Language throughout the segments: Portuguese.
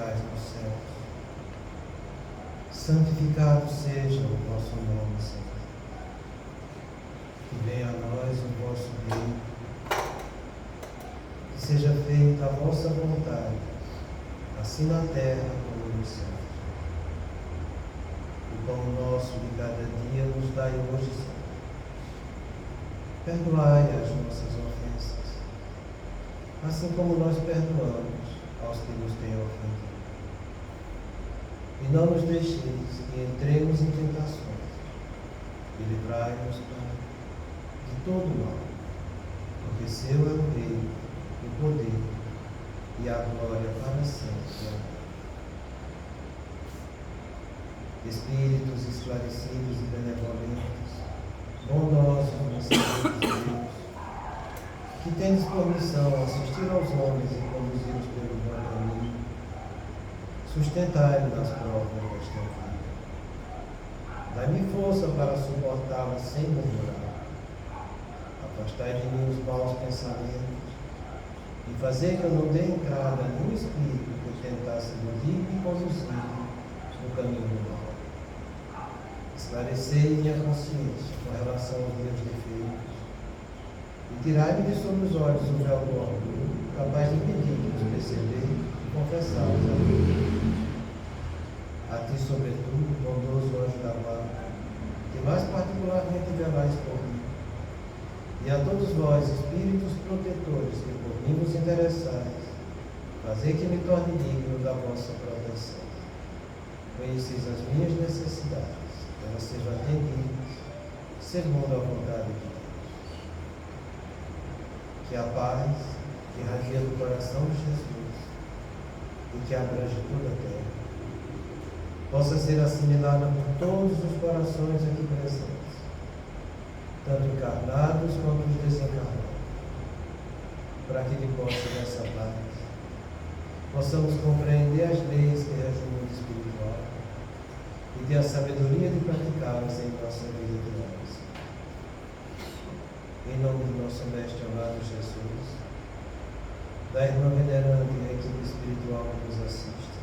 estais nos céus, santificado seja o vosso nome, Senhor. Que venha a nós o vosso reino, que seja feita a vossa vontade, assim na terra como no céu. O pão nosso de cada dia nos dai hoje, Senhor. Perdoai as nossas ofensas, assim como nós perdoamos aos que nos têm ofendido. E não nos deixeis que entremos em tentações, e livrai-nos de todo mal, porque seu é o reino, o poder e a glória para sempre. Amém. Espíritos esclarecidos e benevolentes, bondosos mensageiros de Deus, que tendes por missão assistir aos homens e conduzi-los pelo bom caminho, sustentai-me nas provas desta vida. Dai-me força para suportá-las sem murmurar. Afastai de mim os maus pensamentos e fazer que eu não dê entrada a nenhum espírito que tentasse seduzir e conduzir no caminho do mal. Esclarecei minha consciência com relação aos meus defeitos e tirai-me de sobre os olhos o véu do orgulho, capaz de impedir que os perceber e confessá-los a Deus. A ti, sobretudo, bondoso anjo da guarda, que mais particularmente velais por mim, e a todos vós, espíritos protetores, que por mim vos interessais, fazei que me torne digno da vossa proteção. Conheceis as minhas necessidades, elas sejam atendidas, segundo a vontade de Deus. Que a paz que irradia do coração de Jesus e que abrange toda a terra possa ser assimilada por todos os corações aqui presentes, tanto encarnados quanto os desencarnados, para que depois dessa paz possamos compreender as leis que regem o mundo espiritual e ter a sabedoria de praticá-las em nossa vida diária. Em nome do nosso Mestre amado Jesus, da irmã veneranda e da equipe espiritual que nos assiste,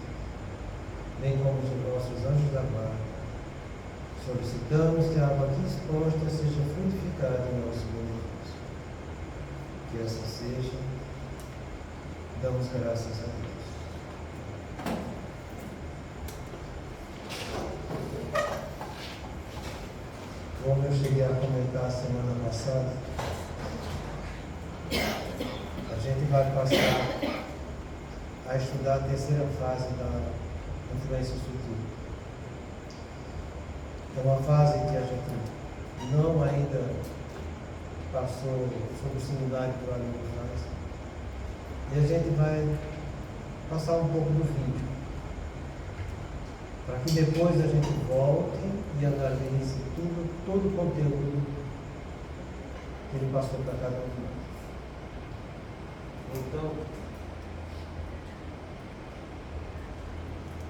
bem como dos nossos anjos da guarda, solicitamos que a água aqui exposta seja frutificada em nosso benefício. Que assim seja, damos graças a Deus. Como eu cheguei a comentar a semana passada, a gente vai passar a estudar a terceira fase da influência sutil. É uma fase que a gente não ainda passou sobre o seminário que o amigo faz. E a gente vai passar um pouco do vídeo, para que depois a gente volte e analise todo o conteúdo que ele passou para cada um de nós. Então,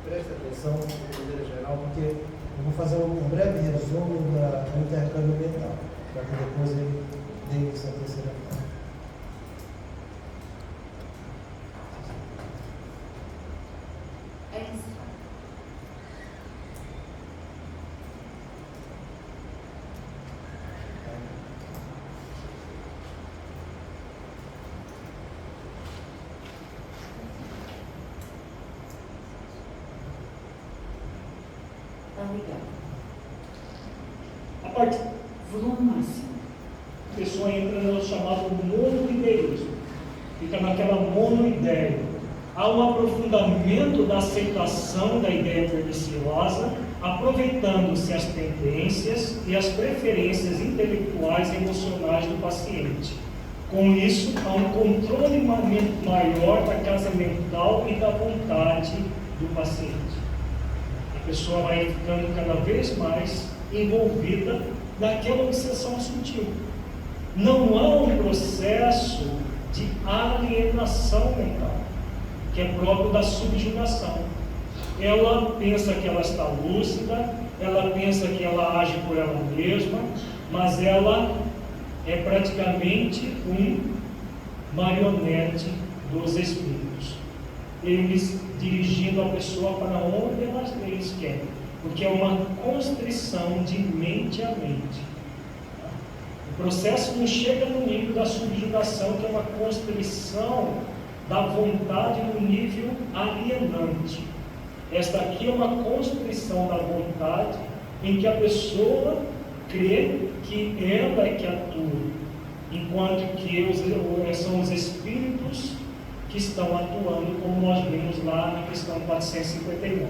preste atenção de maneira geral, porque eu vou fazer um breve resumo do intercâmbio mental, para que depois ele dê início à terceira fase. A partir do volume máximo, a pessoa entra no chamado monoideísmo, fica naquela monoideia. Há um aprofundamento da aceitação da ideia perniciosa, aproveitando-se as tendências e as preferências intelectuais e emocionais do paciente. Com isso, há um controle maior da casa mental e da vontade do paciente. A pessoa vai ficando cada vez mais envolvida naquela obsessão sutil. Não há um processo de alienação mental, que é próprio da subjugação. Ela pensa que ela está lúcida, ela pensa que ela age por ela mesma, mas ela é praticamente um marionete dos espíritos. eles dirigindo a pessoa para onde eles querem, porque é uma constrição de mente a mente. O processo não chega no nível da subjugação, que é uma constrição da vontade no nível alienante. Esta aqui é uma constrição da vontade em que a pessoa crê que ela é que atua, enquanto que são os espíritos que estão atuando, como nós vimos lá na questão 459.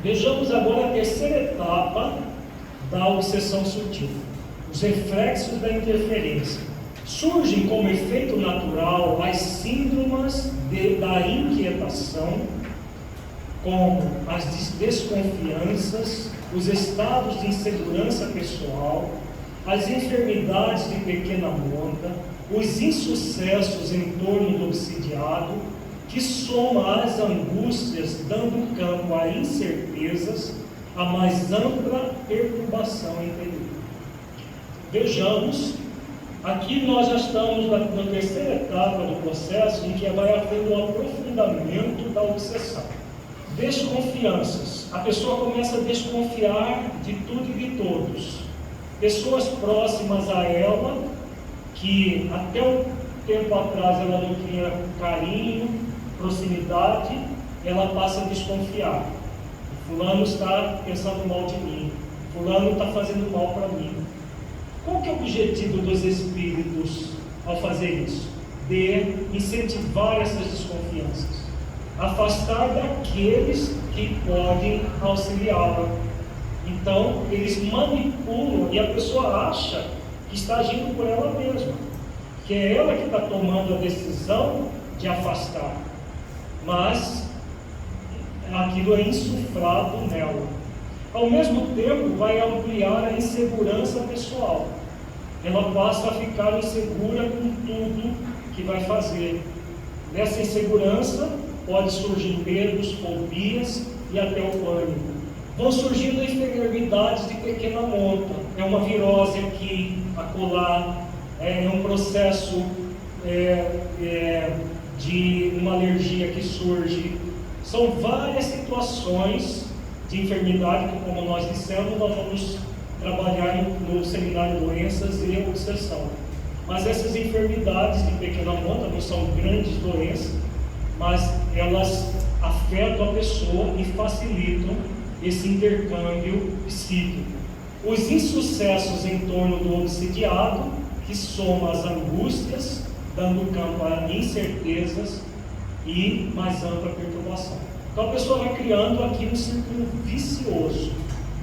Vejamos agora a terceira etapa da obsessão sutil, os reflexos da interferência. Surgem como efeito natural as síndromes da inquietação, como as desconfianças, os estados de insegurança pessoal, as enfermidades de pequena monta, os insucessos em torno do obsidiado, que soma às angústias, dando campo a incertezas, a mais ampla perturbação interior. Vejamos, aqui nós já estamos na terceira etapa do processo, em que vai havendo um aprofundamento da obsessão. Desconfianças. A pessoa começa a desconfiar de tudo e de todos. Pessoas próximas a ela, que até um tempo atrás ela não tinha carinho, proximidade, ela passa a desconfiar. Fulano está pensando mal de mim. Fulano está fazendo mal para mim. Qual que é o objetivo dos espíritos ao fazer isso? De incentivar essas desconfianças. Afastar daqueles que podem auxiliá-la. Então, eles manipulam e a pessoa acha que está agindo por ela mesma, que é ela que está tomando a decisão de afastar, mas aquilo é insuflado nela. Ao mesmo tempo, vai ampliar a insegurança pessoal. Ela passa a ficar insegura com tudo que vai fazer. Nessa insegurança, pode surgir medos, fobias e até o pânico. Vão surgindo enfermidades de pequena monta. É uma virose aqui, acolá, é um processo de uma alergia que surge. São várias situações de enfermidade que, como nós dissemos, nós vamos trabalhar no seminário Doenças e Obsessão. Mas essas enfermidades de pequena monta não são grandes doenças, mas elas afetam a pessoa e facilitam esse intercâmbio psíquico. Os insucessos em torno do obsidiado, que soma as angústias, dando campo a incertezas e mais ampla perturbação. Então a pessoa vai criando aqui um círculo vicioso,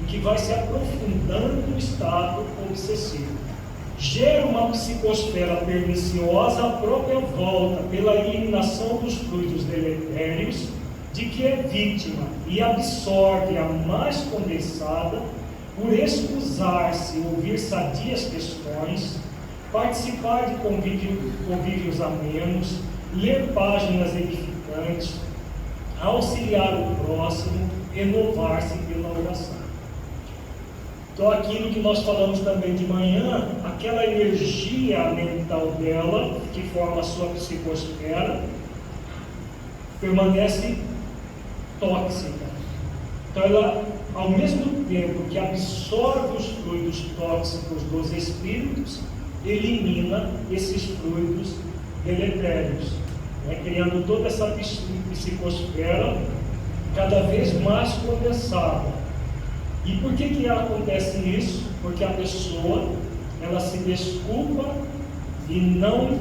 em que vai se aprofundando no estado obsessivo. Gera uma psicosfera perniciosa à própria volta, pela eliminação dos fluidos deletérios, de que é vítima, e absorve a mais condensada, por escusar-se ouvir sadias questões, participar de convívios amenos, ler páginas edificantes, auxiliar o próximo, renovar-se pela oração. Então, aquilo que nós falamos também de manhã, aquela energia mental dela, que forma a sua psicosfera, permanece tóxica. Então, ela, ao mesmo tempo que absorve os fluidos tóxicos dos espíritos, elimina esses fluidos deletérios, criando toda essa psicosfera cada vez mais condensada. E por que acontece isso? Porque a pessoa, ela se desculpa e não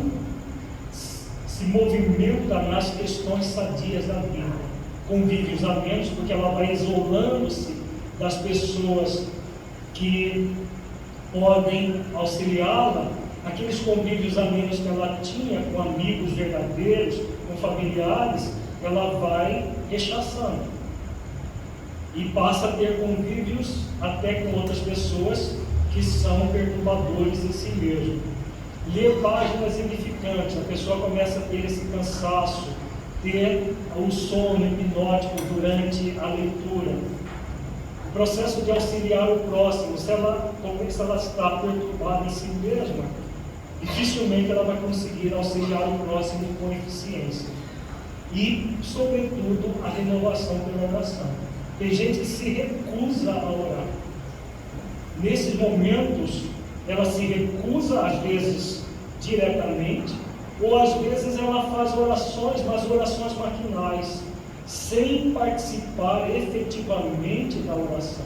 se movimenta nas questões sadias da vida. Convívios amenos, porque ela vai isolando-se das pessoas que podem auxiliá-la. Aqueles convívios amenos que ela tinha com amigos verdadeiros, com familiares, ela vai rechaçando. E passa a ter convívios até com outras pessoas que são perturbadores em si mesmo. Ler páginas edificantes, a pessoa começa a ter esse cansaço, ter um sono hipnótico durante a leitura. O processo de auxiliar o próximo, se ela está perturbada em si mesma, dificilmente ela vai conseguir auxiliar o próximo com eficiência. e, sobretudo, a renovação pela oração. Tem gente que se recusa a orar. Nesses momentos, ela se recusa, às vezes, diretamente, ou às vezes ela faz orações, mas orações maquinais, sem participar efetivamente da oração.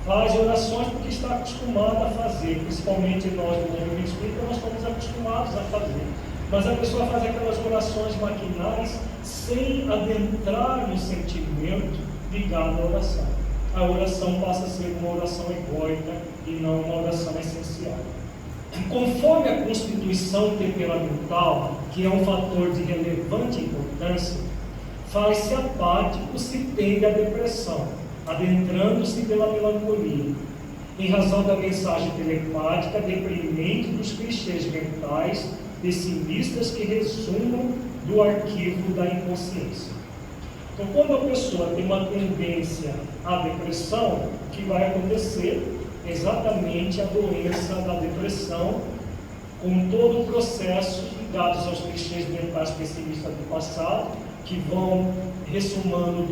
Faz orações porque está acostumada a fazer, principalmente nós do movimento espírita, nós estamos acostumados a fazer. Mas a pessoa faz aquelas orações maquinais sem adentrar no sentimento ligado à oração. A oração passa a ser uma oração egóica e não uma oração essencial. E conforme a constituição temperamental, que é um fator de relevante importância, faz-se apático se tende à depressão, adentrando-se pela melancolia, em razão da mensagem telepática deprimente dos clichês mentais pessimistas que resumam do arquivo da inconsciência. Então, quando a pessoa tem uma tendência à depressão, o que vai acontecer é exatamente a doença da depressão, com todo o processo ligados aos clichês mentais pessimistas do passado, que vão ressumando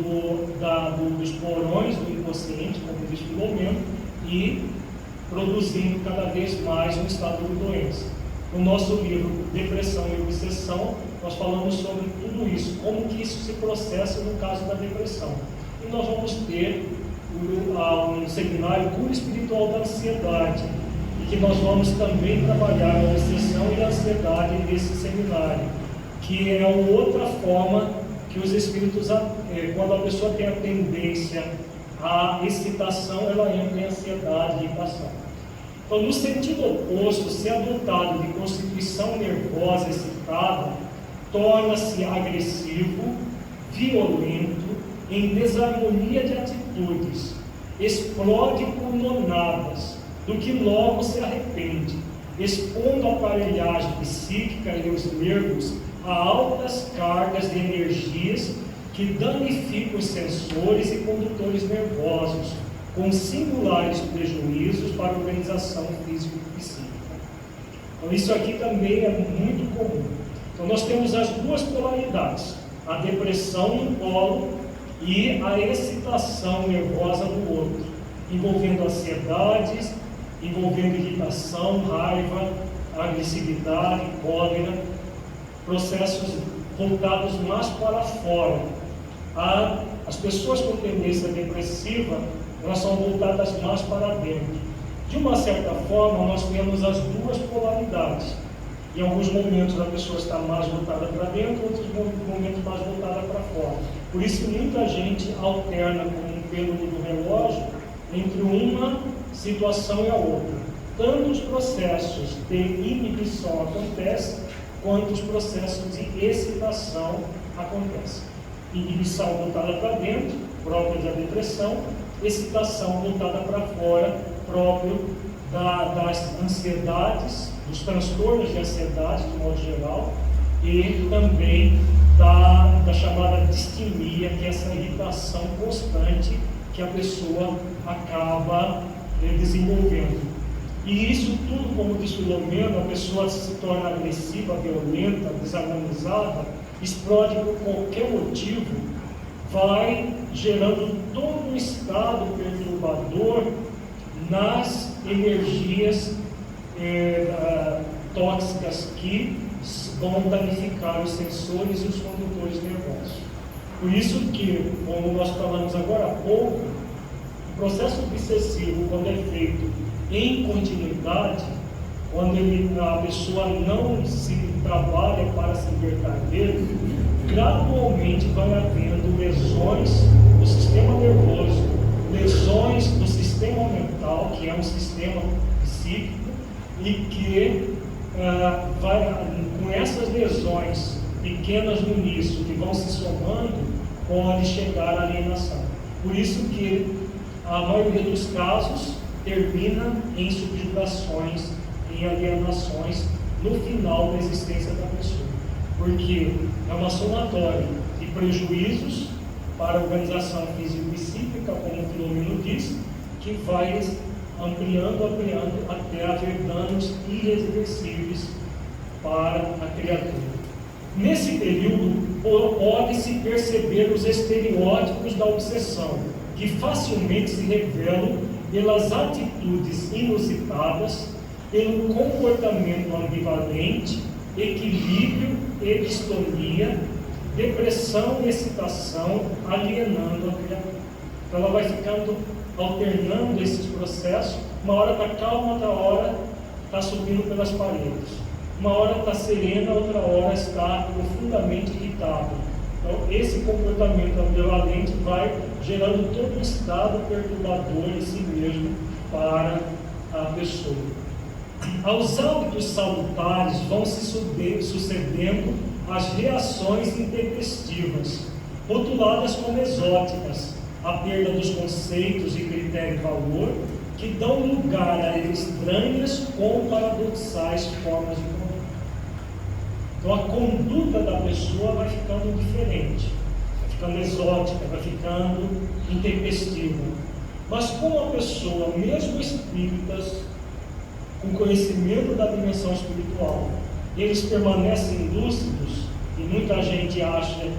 dos porões do inconsciente, como diz Filomeno, e produzindo cada vez mais um estado de doença. No nosso livro Depressão e Obsessão, nós falamos sobre tudo isso, como que isso se processa no caso da depressão. E nós vamos ter um seminário Cura Espiritual da Ansiedade, e que nós vamos também trabalhar a obsessão e a ansiedade nesse seminário, que é outra forma que os espíritos, quando a pessoa tem a tendência à excitação, ela entra em ansiedade e irritação. Então, no sentido oposto, ser adotado de constituição nervosa excitada, torna-se agressivo, violento, em desarmonia de atitudes, explode por monadas, do que logo se arrepende, expondo a aparelhagem psíquica e os nervos a altas cargas de energias que danificam os sensores e condutores nervosos, com singulares prejuízos para a organização físico-psíquica. Então, isso aqui também é muito comum. Então, nós temos as duas polaridades, a depressão num polo e a excitação nervosa no outro, envolvendo ansiedades, envolvendo irritação, raiva, agressividade, cólera, processos voltados mais para fora. As pessoas com tendência depressiva, elas são voltadas mais para dentro. De uma certa forma, nós temos as duas polaridades. Em alguns momentos a pessoa está mais voltada para dentro, em outros momentos mais voltada para fora. Por isso muita gente alterna com um pêndulo do relógio entre uma situação e a outra. Tanto os processos de inibição acontecem, quanto os processos de excitação acontecem. Inibição voltada para dentro, própria da depressão, excitação voltada para fora, próprio das ansiedades, dos transtornos de ansiedade, de modo geral, e também da chamada distimia, que é essa irritação constante que a pessoa acaba desenvolvendo. E isso tudo, como diz Filomeno, a pessoa se torna agressiva, violenta, desarmonizada, explode por qualquer motivo, vai gerando todo um estado perturbador nas energias tóxicas que vão danificar os sensores e os condutores nervosos. Por isso que, como nós falamos agora há pouco, o processo obsessivo, quando é feito em continuidade, quando a pessoa não se trabalha para se libertar dele, gradualmente vai havendo lesões do sistema nervoso, lesões do sistema mental, que é um sistema psíquico, e que com essas lesões pequenas no início, que vão se somando, pode chegar à alienação. Por isso que a maioria dos casos termina em subjugações, em alienações no final da existência da pessoa, porque é uma somatória de prejuízos para a organização físico-psíquica, como o Filomeno diz, que vai ampliando até haver danos irreversíveis para a criatura. Nesse período, pode-se perceber os estereótipos da obsessão, que facilmente se revelam pelas atitudes inusitadas, pelo comportamento ambivalente, equilíbrio e distonia, depressão e excitação, alienando a criatura. Então ela vai ficando alternando esses processos. Uma hora está calma, outra hora está subindo pelas paredes. Uma hora está serena, outra hora está profundamente irritada. Então esse comportamento ambivalente vai gerando todo um estado perturbador em si mesmo para a pessoa. Aos hábitos salutares vão se sucedendo as reações intempestivas, rotuladas como exóticas, a perda dos conceitos e critério de valor, que dão lugar a estranhas ou paradoxais formas de conduta. Então a conduta da pessoa vai ficando diferente, vai ficando exótica, vai ficando intempestiva. Mas como a pessoa, mesmo espíritas, com conhecimento da dimensão espiritual, eles permanecem lúcidos, e muita gente acha,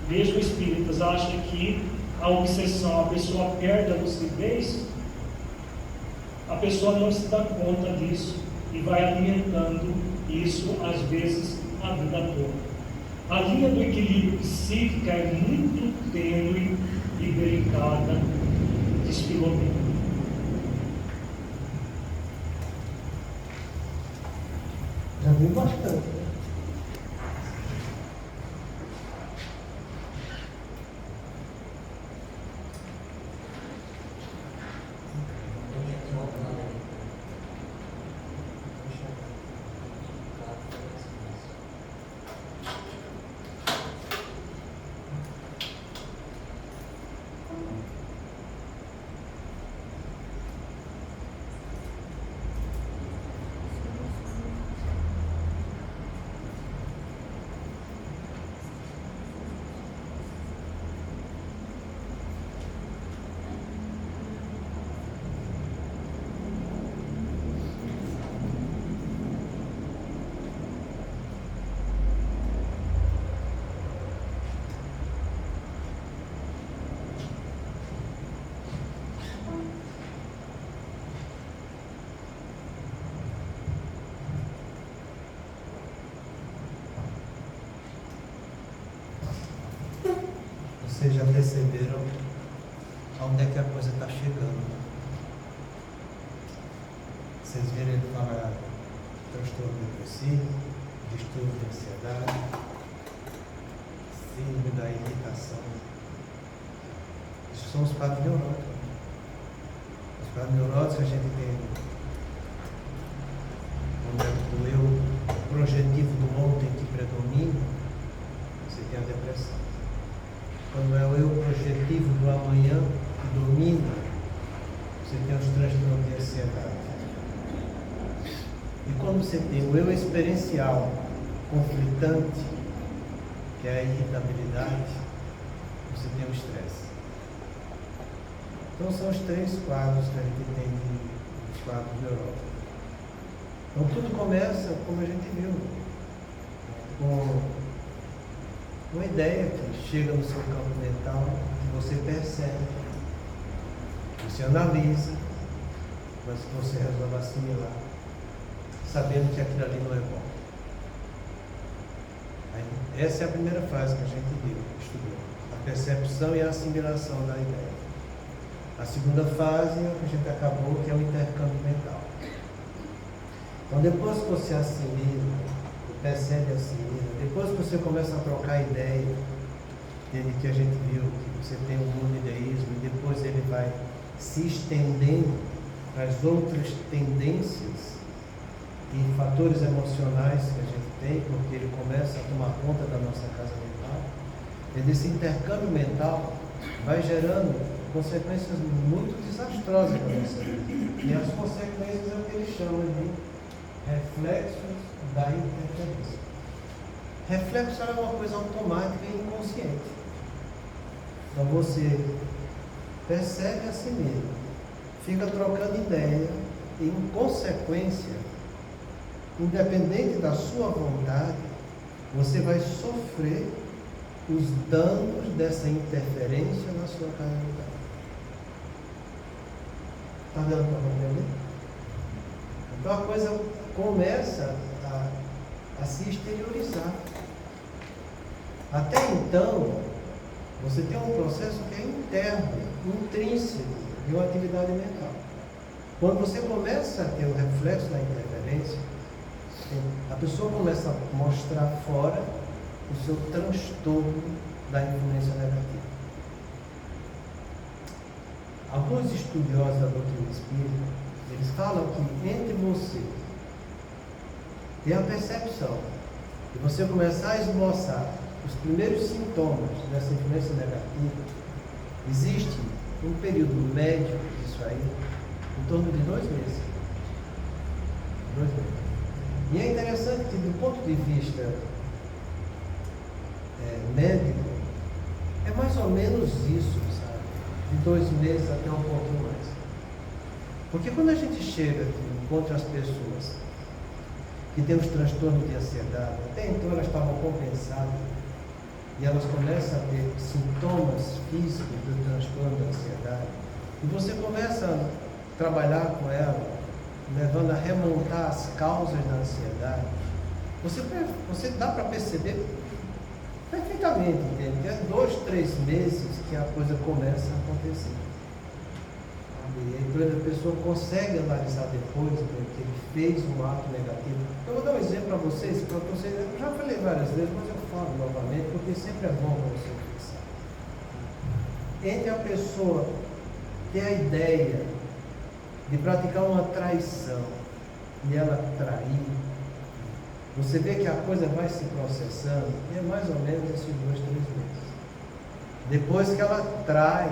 mesmo espíritas, acha que a obsessão, a pessoa perde a lucidez, a pessoa não se dá conta disso e vai alimentando isso, às vezes, a vida toda. A linha do equilíbrio psíquico é muito tênue e delicada, diz Filomeno. Já viu bastante. Vocês já perceberam aonde é que a coisa está chegando? Vocês viram ele falar transtorno depressivo, distúrbio de ansiedade, síndrome da irritação. Isso são os quadros neuróticos. Os quadros neuróticos que a gente tem, quando é o eu projetivo do ontem que predomina, você tem a depressão. Quando é o eu projetivo do amanhã que domina, você tem os transtornos de ansiedade. E quando você tem o eu experiencial conflitante, que é a irritabilidade, você tem o estresse. Então são os três quadros que a gente tem nos quadros neuróticos. Então tudo começa, como a gente viu, com uma ideia que chega no seu campo mental, que você percebe, você analisa, mas que você resolve assimilar, sabendo que aquilo ali não é bom. Aí, essa é a primeira fase que a gente viu, estudou, a percepção e a assimilação da ideia. A segunda fase é o que a gente acabou, que é o intercâmbio mental. Então depois que você assimila, percebe assim, depois que você começa a trocar ideia, de que a gente viu que você tem um monoideísmo e depois ele vai se estendendo para as outras tendências e fatores emocionais que a gente tem, porque ele começa a tomar conta da nossa casa mental, e desse intercâmbio mental vai gerando consequências muito desastrosas para nossa vida. E as consequências é o que ele chama de reflexos da interferência. Reflexo é uma coisa automática e inconsciente. Então você percebe a si mesmo, fica trocando ideia e, em consequência, independente da sua vontade, você vai sofrer os danos dessa interferência na sua carnalidade. Está dando para entender? Então a coisa começa a se exteriorizar. Até então, você tem um processo que é interno, intrínseco de uma atividade mental. Quando você começa a ter o reflexo da interferência, a pessoa começa a mostrar fora o seu transtorno da influência negativa. Alguns estudiosos da doutrina espírita, eles falam que entre você ter a percepção de você começar a esboçar os primeiros sintomas dessa influência negativa, existe um período médio disso aí, em torno de 2 meses. 2 meses. E é interessante que, do ponto de vista médico, é mais ou menos isso, sabe? De 2 meses até um pouquinho mais. Porque quando a gente chega aqui, encontra as pessoas que têm os transtornos de ansiedade, até então elas estavam compensadas, e elas começam a ter sintomas físicos do transtorno da ansiedade, e você começa a trabalhar com ela, levando a remontar as causas da ansiedade, você dá para perceber perfeitamente, entende? Que é 2, 3 meses que a coisa começa a acontecer. E então a pessoa consegue analisar depois, né, que ele fez um ato negativo. Eu vou dar um exemplo para vocês, eu já falei várias vezes, mas eu falo novamente, porque sempre é bom para você fixar. Entre a pessoa ter a ideia de praticar uma traição e ela trair, você vê que a coisa vai se processando, e é mais ou menos esses 2, 3 meses. Depois que ela trai,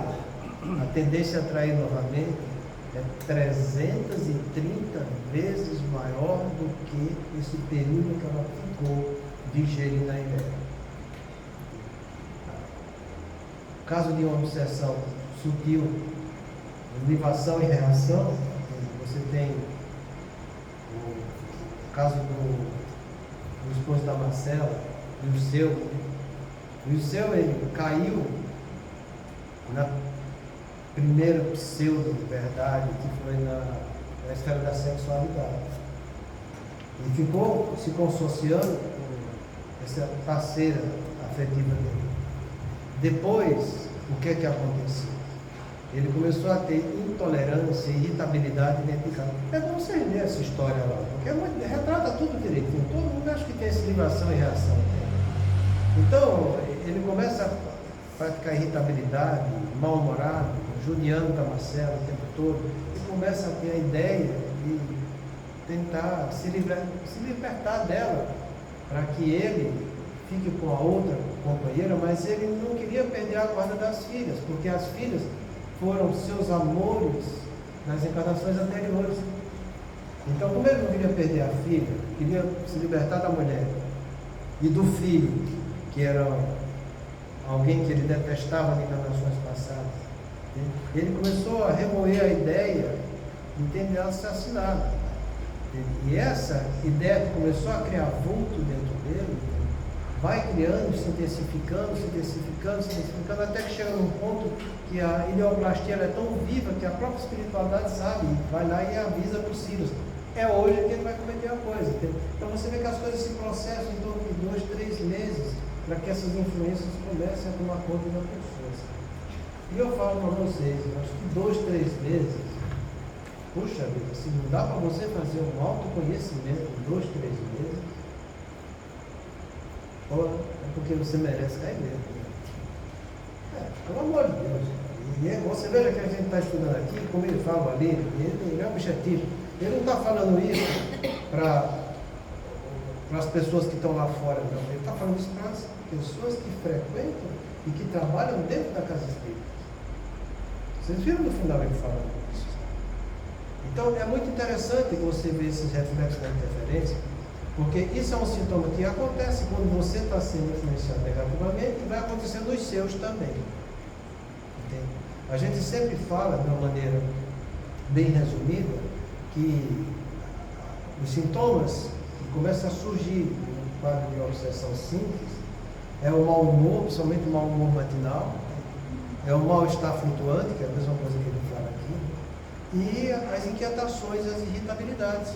a tendência a trair novamente é 330 vezes maior do que esse período que ela ficou digerindo a ideia. O caso de uma obsessão sutil, livação e reação, você tem o caso do esposo da Marcela, o Ilceu. O Ilceu, ele caiu na primeira pseudo-verdade, que foi na esfera da sexualidade. E ficou se consociando com essa parceira afetiva dele. Depois, o que é que aconteceu? Ele começou a ter intolerância e irritabilidade dentro de casa. É bom você ler essa história lá, porque retrata tudo direitinho. Todo mundo acha que tem essa ligação e reação. Então, ele começa a praticar irritabilidade, mal-humorado, judiando da Marcela o tempo todo, e começa a ter a ideia de tentar se libertar dela, para que ele fique com a outra companheira, mas ele não queria perder a guarda das filhas, porque as filhas foram seus amores nas encarnações anteriores. Então, como ele não queria perder a filha, queria se libertar da mulher e do filho, que era alguém que ele detestava em encarnações passadas, ele começou a remoer a ideia de ter assassinado. E essa ideia que começou a criar vulto dentro dele, vai criando, se intensificando, até que chega num ponto que a ideoplastia é tão viva que a própria espiritualidade sabe, vai lá e avisa para os filhos. É hoje que ele vai cometer a coisa. Então você vê que as coisas se processam em torno de 2, 3 meses para que essas influências comecem a tomar conta da pessoa. E eu falo para vocês, eu acho que 2, 3 meses, puxa vida, se não dá para você fazer um autoconhecimento em 2, 3 meses, é porque você merece cair mesmo. Pelo amor de Deus. E você veja que a gente está estudando aqui, como ele fala ali, ele é objetivo. Ele não está falando isso para as pessoas que estão lá fora, não. Ele está falando isso para as pessoas que frequentam e que trabalham dentro da casa espírita. Vocês viram no final ele falando isso? Então é muito interessante você ver esses reflexos da interferência, porque isso é um sintoma que acontece quando você está sendo influenciado negativamente e vai acontecer nos seus também. Entende? A gente sempre fala, de uma maneira bem resumida, que os sintomas que começam a surgir com quadro de obsessão simples é o mau humor, principalmente o mau humor matinal, é o mal-estar flutuante, que é a mesma coisa que ele fala aqui, e as inquietações, as irritabilidades.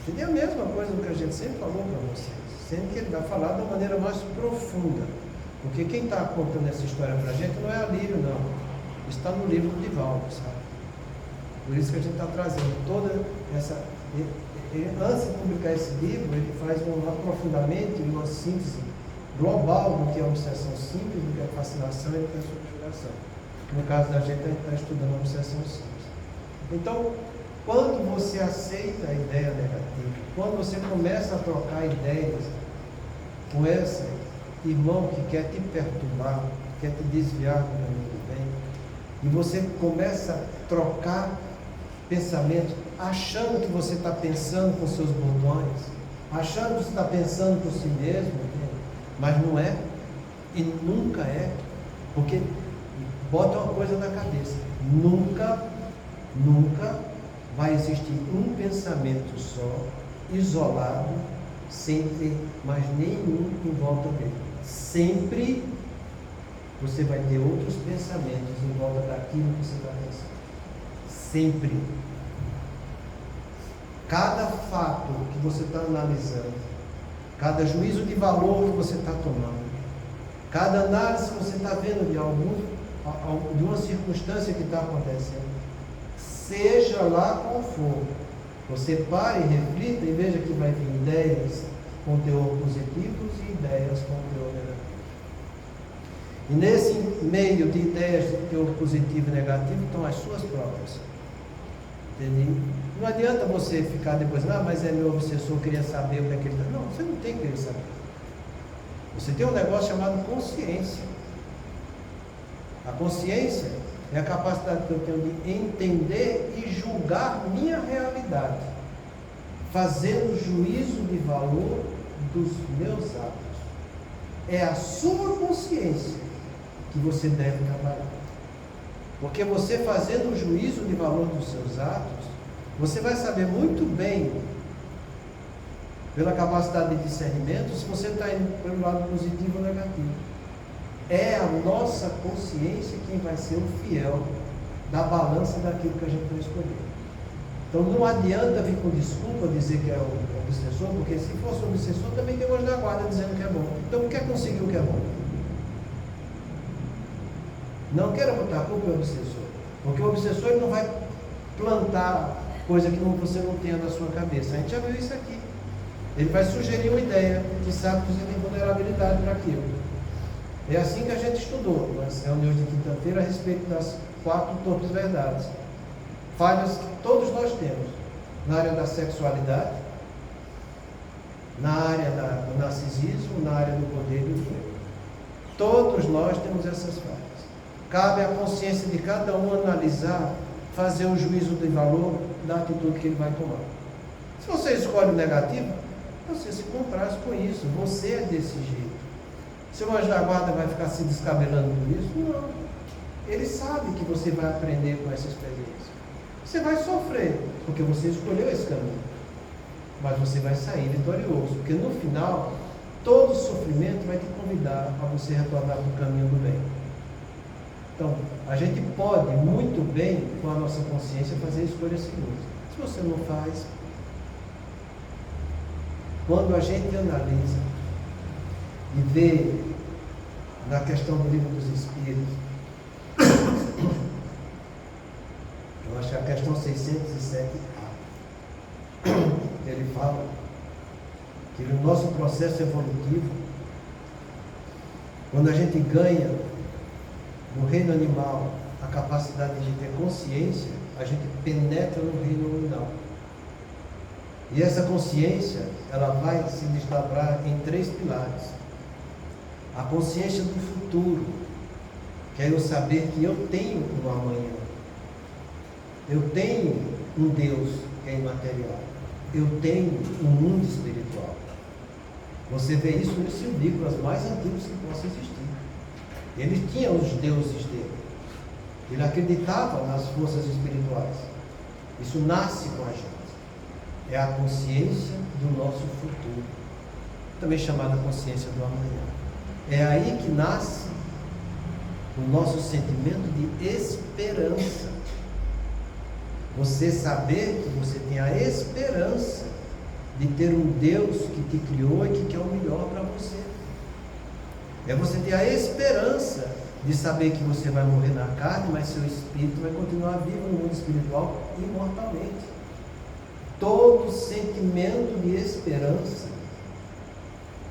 Seria a mesma coisa do que a gente sempre falou para vocês, sendo que ele vai falar de uma maneira mais profunda. Porque quem está contando essa história para a gente não é Alírio, não. Está no livro do Divaldo, sabe? Por isso que a gente está trazendo toda essa... antes de publicar esse livro, ele faz um aprofundamento e uma síntese global do que é a obsessão simples, do que é a fascinação e do que é a subjugação. No caso da gente, a gente está estudando a obsessão simples. Então, quando você aceita a ideia negativa, quando você começa a trocar ideias com esse irmão que quer te perturbar, quer te desviar do caminho do bem, e você começa a trocar pensamentos, achando que você está pensando com seus botões, achando que você está pensando por si mesmo, mas não é, e nunca é, porque bota uma coisa na cabeça, nunca vai existir um pensamento só, isolado, sem ter mais nenhum em volta dele. Sempre você vai ter outros pensamentos em volta daquilo que você está pensando. Sempre. Cada fato que você está analisando, cada juízo de valor que você está tomando, cada análise que você está vendo de uma circunstância que está acontecendo, seja lá qual for, você pare e reflita e veja que vai vir ideias com teor positivos e ideias com teor negativo. E nesse meio de ideias de teor positivo e negativo estão as suas próprias. Entendeu? Não adianta você ficar depois, mas é meu obsessor, queria saber o que é que ele está. Não, você não tem que querer saber. Você tem um negócio chamado consciência. A consciência é a capacidade que eu tenho de entender e julgar minha realidade, fazendo juízo de valor dos meus atos. É a sua consciência que você deve trabalhar. Porque você fazendo o juízo de valor dos seus atos, você vai saber muito bem, pela capacidade de discernimento, se você está indo pelo lado positivo ou negativo. É a nossa consciência quem vai ser o fiel da balança daquilo que a gente vai escolher. Então não adianta vir com desculpa dizer que é o obsessor, porque se fosse o obsessor também tem hoje da guarda dizendo que é bom. Então quer conseguir o que é bom? Não quero botar a culpa no obsessor, porque o obsessor ele não vai plantar coisa que você não tenha na sua cabeça. A gente já viu isso aqui. Ele vai sugerir uma ideia que sabe que você tem vulnerabilidade para aquilo. É assim que a gente estudou nas reuniões de quinta-feira a respeito das 4 torpes verdades. Falhas que todos nós temos na área da sexualidade, na área do narcisismo, na área do poder e do dinheiro. Todos nós temos essas falhas. Cabe à consciência de cada um analisar, fazer um juízo de valor da atitude que ele vai tomar. Se você escolhe o negativo, você se compraz com isso. Você é desse jeito. Seu anjo da guarda vai ficar se descabelando por isso? Não. Ele sabe que você vai aprender com essa experiência. Você vai sofrer, porque você escolheu esse caminho. Mas você vai sair vitorioso, porque no final, todo sofrimento vai te convidar a você retornar para o caminho do bem. Então, a gente pode muito bem, com a nossa consciência, fazer a escolha seguinte. Se você não faz, quando a gente analisa e vê na questão do Livro dos Espíritos, eu acho que a questão 607A, ele fala que no nosso processo evolutivo, quando a gente ganha no reino animal a capacidade de ter consciência, a gente penetra no reino nominal. E essa consciência, ela vai se desdobrar em 3 pilares. A consciência do futuro, que é eu saber que eu tenho um amanhã. Eu tenho um Deus que é imaterial. Eu tenho um mundo espiritual. Você vê isso nos silvícolas mais antigos que possam existir. Ele tinha os deuses dele. Ele acreditava nas forças espirituais. Isso nasce com a gente. É a consciência do nosso futuro. também chamada consciência do amanhã. É aí que nasce o nosso sentimento de esperança. Você saber que você tem a esperança de ter um Deus que te criou e que quer o melhor para você. É você ter a esperança de saber que você vai morrer na carne, mas seu espírito vai continuar vivo no mundo espiritual imortalmente. Todo sentimento de esperança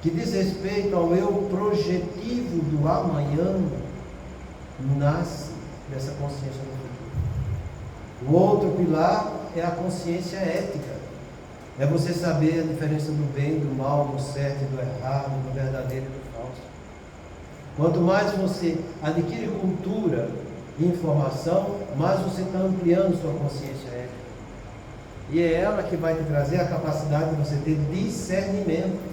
que diz respeito ao eu projetivo do amanhã nasce dessa consciência do futuro. O outro pilar é a consciência ética. É você saber a diferença do bem, do mal, do certo e do errado, do verdadeiro e do falso. Quanto mais você adquire cultura e informação, mais você está ampliando sua consciência ética. E é ela que vai te trazer a capacidade de você ter discernimento.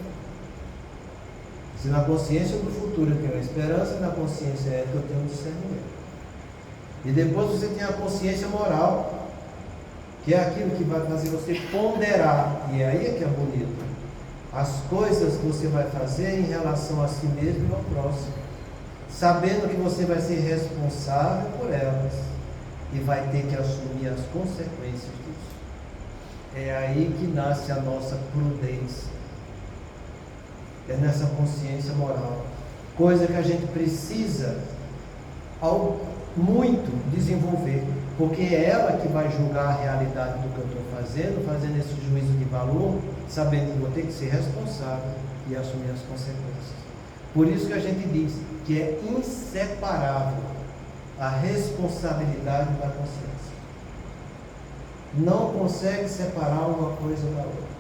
Se na consciência do futuro eu tenho a esperança, na consciência ética eu tenho o discernimento. E depois você tem a consciência moral, que é aquilo que vai fazer você ponderar, e aí é que é bonito, as coisas que você vai fazer em relação a si mesmo e ao próximo, sabendo que você vai ser responsável por elas e vai ter que assumir as consequências disso. É aí que nasce a nossa prudência. É nessa consciência moral, coisa que a gente precisa muito desenvolver, porque é ela que vai julgar a realidade do que eu estou fazendo esse juízo de valor, sabendo que vou ter que ser responsável e assumir as consequências. Por isso que a gente diz que é inseparável a responsabilidade da consciência. Não consegue separar uma coisa da outra.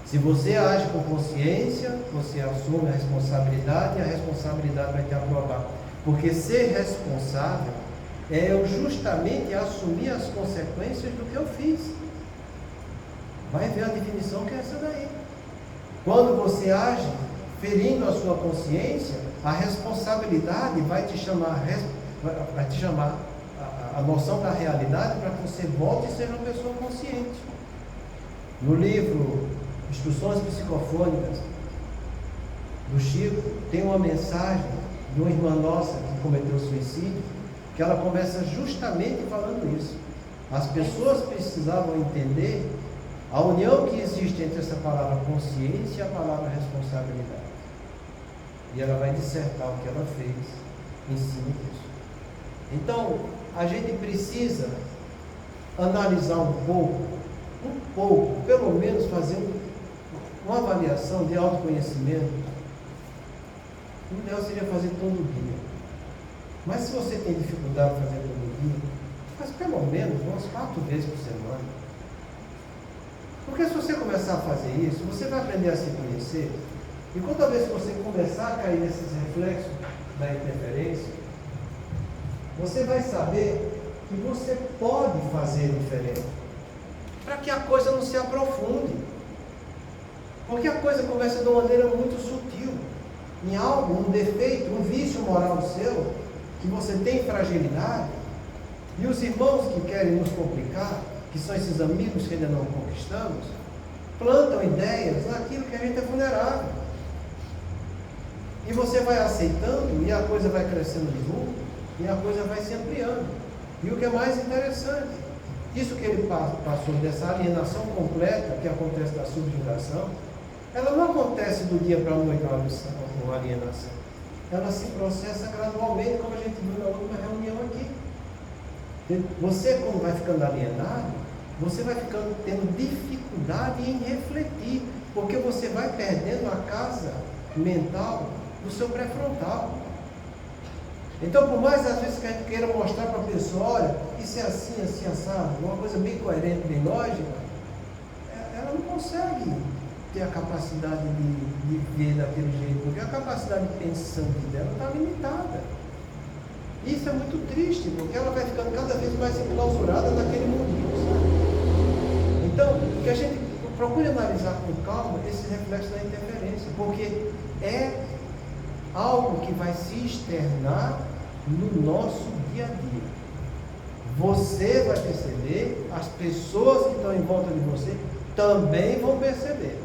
Se você age com consciência, você assume a responsabilidade e a responsabilidade vai te aprovar. Porque ser responsável é eu justamente assumir as consequências do que eu fiz. Vai ver a definição que é essa daí. Quando você age ferindo a sua consciência, a responsabilidade vai te chamar a noção da realidade para que você volte e seja uma pessoa consciente. No livro Instruções Psicofônicas do Chico, tem uma mensagem de uma irmã nossa que cometeu suicídio, que ela começa justamente falando isso. As pessoas precisavam entender a união que existe entre essa palavra consciência e a palavra responsabilidade. E ela vai dissertar o que ela fez em cima disso. Então, a gente precisa analisar um pouco, pelo menos fazer uma avaliação de autoconhecimento. O ideal seria fazer todo dia. Mas se você tem dificuldade de fazer todo dia, faz pelo menos umas 4 vezes por semana. Porque se você começar a fazer isso, você vai aprender a se conhecer. E toda vez que você começar a cair nesses reflexos da interferência, você vai saber que você pode fazer diferente. Para que a coisa não se aprofunde. Porque a coisa começa de uma maneira muito sutil. Em algo, um defeito, um vício moral seu, que você tem fragilidade, e os irmãos que querem nos complicar, que são esses amigos que ainda não conquistamos, plantam ideias naquilo que a gente é vulnerável. E você vai aceitando, e a coisa vai crescendo de novo, e a coisa vai se ampliando. E o que é mais interessante, isso que ele passou dessa alienação completa que acontece da subjugação, ela não acontece do dia para a noite uma alienação. Ela se processa gradualmente, como a gente viu na última reunião aqui. Você, quando vai ficando alienado, você vai ficando tendo dificuldade em refletir, porque você vai perdendo a casa mental do seu pré-frontal. Então, por mais às vezes que a gente queira mostrar para a pessoa, olha, isso é assim, assim, assado, uma coisa bem coerente, bem lógica, ela não consegue ter a capacidade de ver daquele jeito, porque a capacidade pensante dela está limitada. Isso é muito triste, porque ela vai ficando cada vez mais enclausurada naquele mundinho, sabe? Então, que a gente procure analisar com calma esse reflexo da interferência, porque é algo que vai se externar no nosso dia a dia. Você vai perceber, as pessoas que estão em volta de você também vão perceber.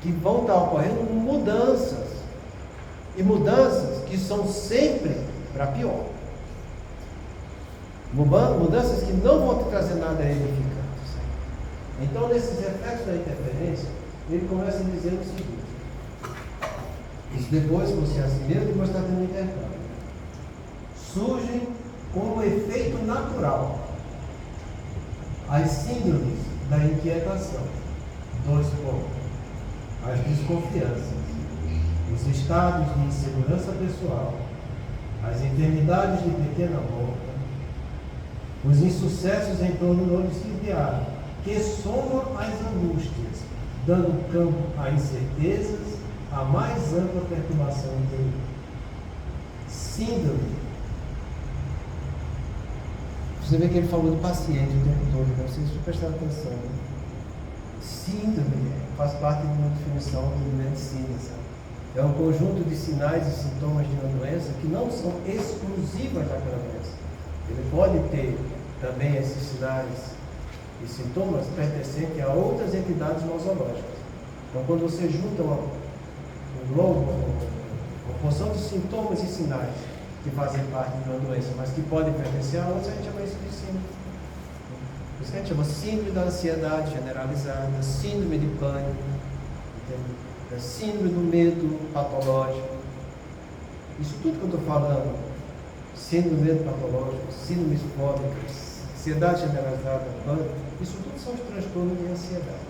que vão estar ocorrendo mudanças. E mudanças que são sempre para pior. Mudanças que não vão te trazer nada edificante. Então, nesses efeitos da interferência, ele começa dizendo o seguinte: isso depois você assimila, depois está tendo intercâmbio. Surgem como efeito natural as síndromes da inquietação. 2 pontos. As desconfianças, os estados de insegurança pessoal, as enfermidades de pequena monta, os insucessos em torno do diário, que somam as angústias, dando campo a incertezas, a mais ampla perturbação interior. Síndrome. Você vê que ele falou do paciente o tempo todo, né? Vocês prestaram atenção. Né? Síndrome faz parte de uma definição de medicina, sabe? É um conjunto de sinais e sintomas de uma doença que não são exclusivas daquela doença. Ele pode ter também esses sinais e sintomas pertencentes a outras entidades nosológicas. Então, quando você junta uma porção de sintomas e sinais que fazem parte de uma doença, mas que podem pertencer a outras, a gente chama isso de síndrome. Por isso que a gente chama síndrome da ansiedade generalizada, síndrome de pânico, síndrome do medo patológico. Isso tudo que eu estou falando, síndrome do medo patológico, síndrome fóbica, ansiedade generalizada, pânico, isso tudo são os transtornos de ansiedade.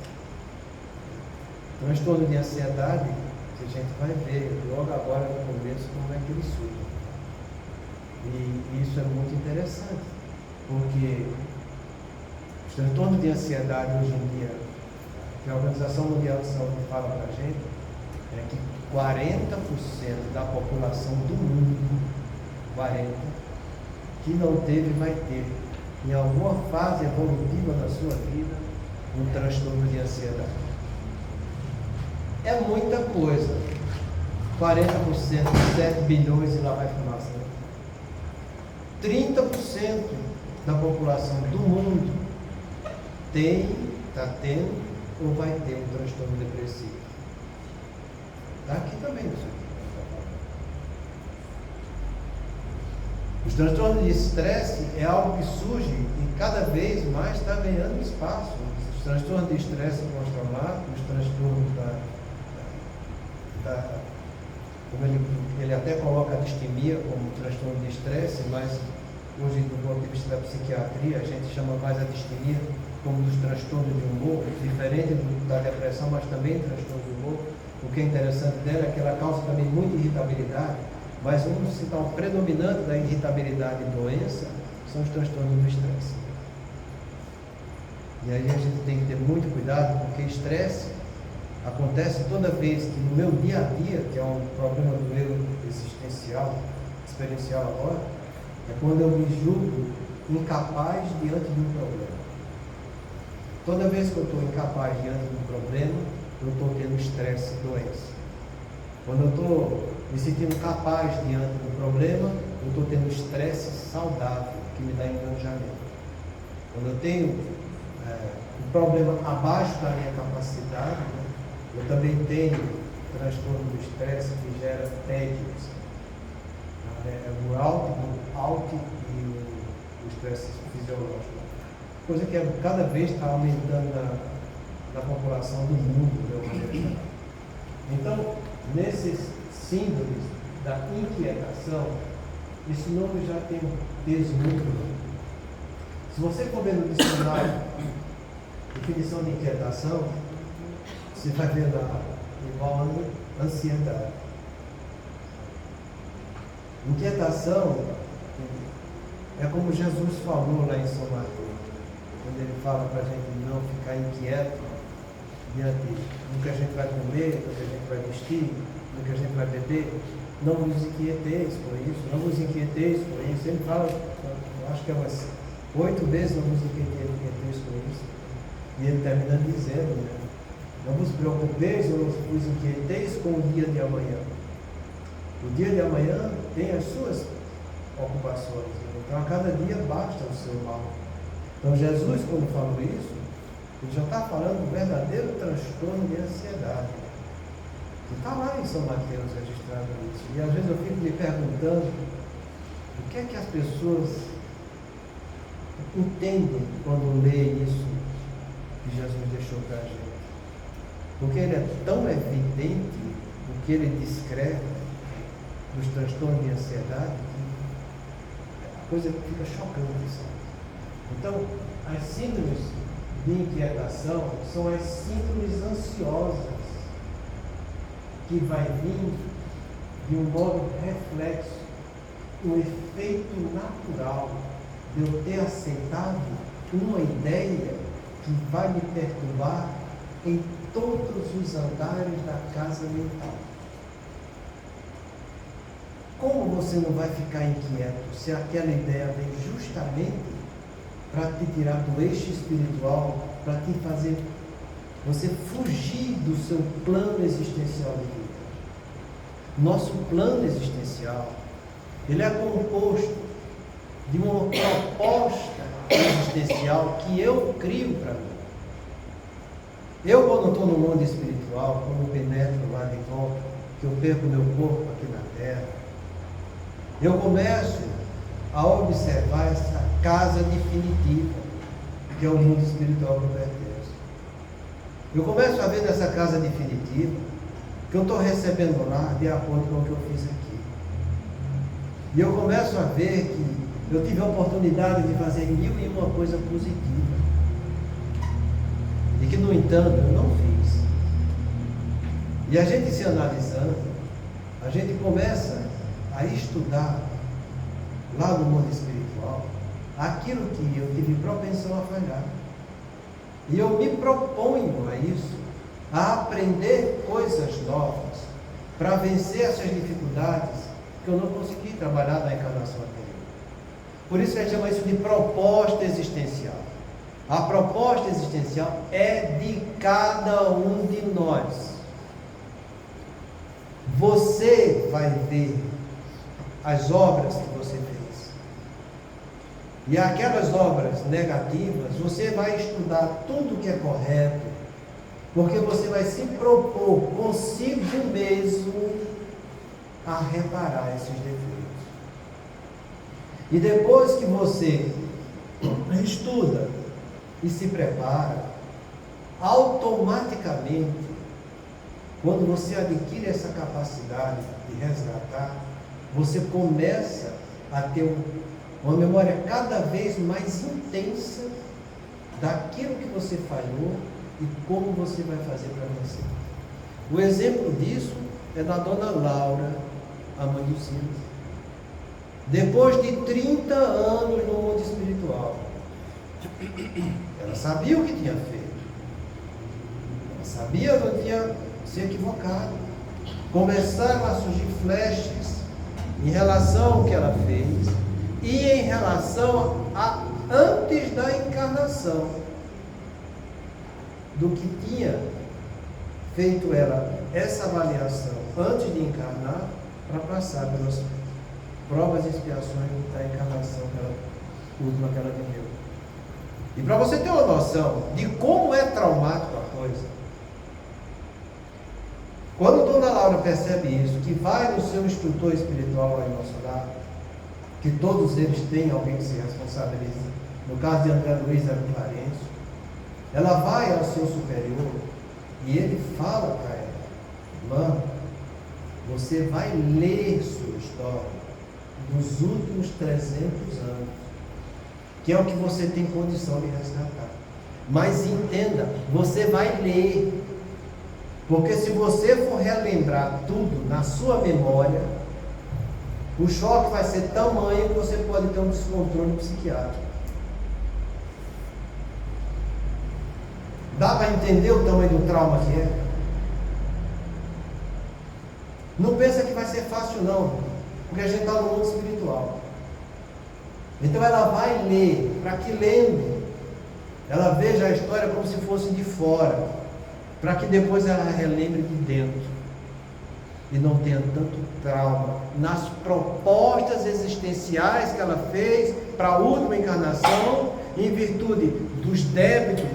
Transtorno de ansiedade, que a gente vai ver logo agora no começo como é que ele surge. E isso é muito interessante, porque os transtornos de ansiedade hoje em dia, que a Organização Mundial de Saúde fala para a gente, é que 40% da população do mundo, 40%, que não teve, vai ter, em alguma fase evolutiva da sua vida, um transtorno de ansiedade. É muita coisa. 40%, 7 bilhões e lá vai fumaça. 30% da população do mundo tem, está tendo ou vai ter um transtorno depressivo. Está aqui também, senhor. Os transtornos de estresse é algo que surge e cada vez mais está ganhando espaço. Os transtornos de estresse pós-traumático, os transtornos como ele até coloca a distimia como transtorno de estresse, mas hoje, do ponto de vista da psiquiatria, a gente chama mais a distimia como dos transtornos de humor, diferente da depressão, mas também transtorno de humor. O que é interessante dela é que ela causa também muita irritabilidade, mas vamos citar o predominante da irritabilidade e doença são os transtornos do estresse. E aí a gente tem que ter muito cuidado, porque estresse acontece toda vez que no meu dia a dia, que é um problema do eu existencial, experiencial agora, é quando eu me julgo incapaz diante de um problema. Toda vez que eu estou incapaz diante de um problema, eu estou tendo estresse e doença. Quando eu estou me sentindo capaz diante de um problema, eu estou tendo estresse saudável, que me dá enganjamento. Quando eu tenho um problema abaixo da minha capacidade, né, eu também tenho transtorno do estresse que gera tédio. O alto e o estresse fisiológico. Coisa que cada vez está aumentando na população do mundo. Então, nesses síndromes da inquietação, esse nome já tem um peso muito grande. Se você for ver no dicionário, definição de inquietação, você vai ver lá, igual a ansiedade. Inquietação é como Jesus falou lá em São Mateus, quando ele fala para a gente não ficar inquieto diante do que a gente vai comer, do que a gente vai vestir, do que a gente vai beber. Não vos inquieteis por isso, não vos inquieteis por isso. Ele fala, eu acho que é umas 8 vezes não vos inquieteis por isso. E ele termina dizendo, né? Não vos preocupeis ou vos inquieteis com o dia de amanhã. O dia de amanhã tem as suas ocupações. Então, a cada dia basta o seu mal. Então, Jesus, quando falou isso, ele já está falando do verdadeiro transtorno de ansiedade. Que está lá em São Mateus registrado isso. E às vezes eu fico me perguntando o que é que as pessoas entendem quando leem isso que Jesus deixou para a gente. Porque ele é tão evidente o que ele descreve dos transtornos de ansiedade que a coisa fica chocante, sabe? Então, as síndromes de inquietação são as síndromes ansiosas que vai vir de um modo reflexo, um efeito natural de eu ter aceitado uma ideia que vai me perturbar em todos os andares da casa mental. Como você não vai ficar inquieto se aquela ideia vem justamente para te tirar do eixo espiritual, para te fazer você fugir do seu plano existencial de vida? Nosso plano existencial, ele é composto de uma proposta existencial que eu crio para mim. Eu, quando estou no mundo espiritual, quando penetro lá de volta, que eu perco meu corpo aqui na Terra, eu começo a observar essa casa definitiva, que é o mundo espiritual que eu pertenço. Eu começo a ver nessa casa definitiva que eu estou recebendo lá de acordo com o que eu fiz aqui. E eu começo a ver que eu tive a oportunidade de fazer 1001 coisa positiva. E que, no entanto, eu não fiz. E a gente se analisando, a gente começa a estudar lá no mundo espiritual aquilo que eu tive propensão a falhar. E eu me proponho a isso, a aprender coisas novas, para vencer essas dificuldades que eu não consegui trabalhar na encarnação anterior. Por isso a gente chama isso de proposta existencial. A proposta existencial é de cada um de nós. Você vai ver as obras que você fez. E aquelas obras negativas, você vai estudar tudo que é correto, porque você vai se propor consigo mesmo a reparar esses defeitos. E depois que você estuda e se prepara, automaticamente, quando você adquire essa capacidade de resgatar, você começa a ter uma memória cada vez mais intensa daquilo que você falhou e como você vai fazer para vencer. O exemplo disso é da dona Laura, a mãe do Silas. Depois de 30 anos no mundo espiritual, ela sabia o que tinha feito. Ela sabia que não tinha se equivocado. Começaram a surgir flashes em relação ao que ela fez e em relação a antes da encarnação, do que tinha feito ela essa avaliação antes de encarnar, para passar pelas provas e expiações da encarnação última que ela viveu. E para você ter uma noção de como é traumático a coisa, quando Dona Laura percebe isso, que vai no seu instrutor espiritual lá em nosso lar, que todos eles têm alguém que se responsabiliza, no caso de André Luiz era o Clarencio, ela vai ao seu superior e ele fala para ela: mano, você vai ler sua história dos últimos 300 anos, que é o que você tem condição de resgatar. Mas entenda, você vai ler, porque se você for relembrar tudo na sua memória, o choque vai ser tamanho que você pode ter um descontrole psiquiátrico. Dá para entender o tamanho do trauma que é? Não pensa que vai ser fácil não, porque a gente está no mundo espiritual. Então ela vai ler, para que lembre, ela veja a história como se fosse de fora, para que depois ela relembre de dentro e não tenha tanto trauma nas propostas existenciais que ela fez para a última encarnação, em virtude dos débitos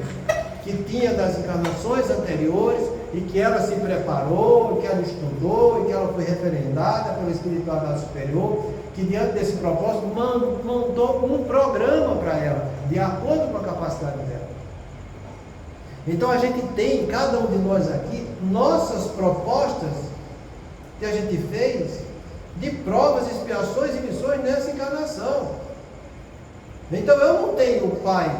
que tinha das encarnações anteriores, e que ela se preparou, e que ela estudou, e que ela foi referendada pela espiritualidade superior, que diante desse propósito montou um programa para ela, de acordo com a capacidade dela. Então a gente tem, cada um de nós aqui, nossas propostas que a gente fez de provas, expiações e missões nessa encarnação. Então eu não tenho o pai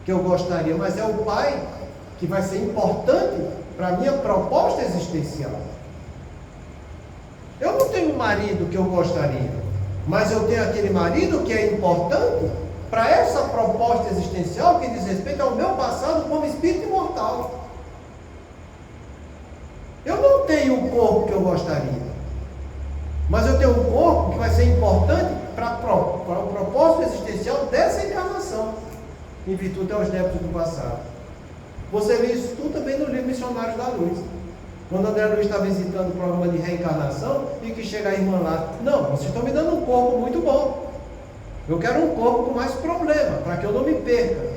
que eu gostaria, mas é o pai que vai ser importante para a minha proposta existencial. Eu não tenho o marido que eu gostaria, mas eu tenho aquele marido que é importante para essa proposta existencial que diz respeito ao meu passado como espírito imortal. Eu não tenho o corpo que eu gostaria, mas eu tenho um corpo que vai ser importante para o propósito existencial dessa encarnação, em virtude aos débitos do passado. Você vê isso tudo também no livro Missionários da Luz. Quando André Luiz está visitando o programa de reencarnação e que chega a irmã lá, não, vocês estão me dando um corpo muito bom. Eu quero um corpo com mais problema, para que eu não me perca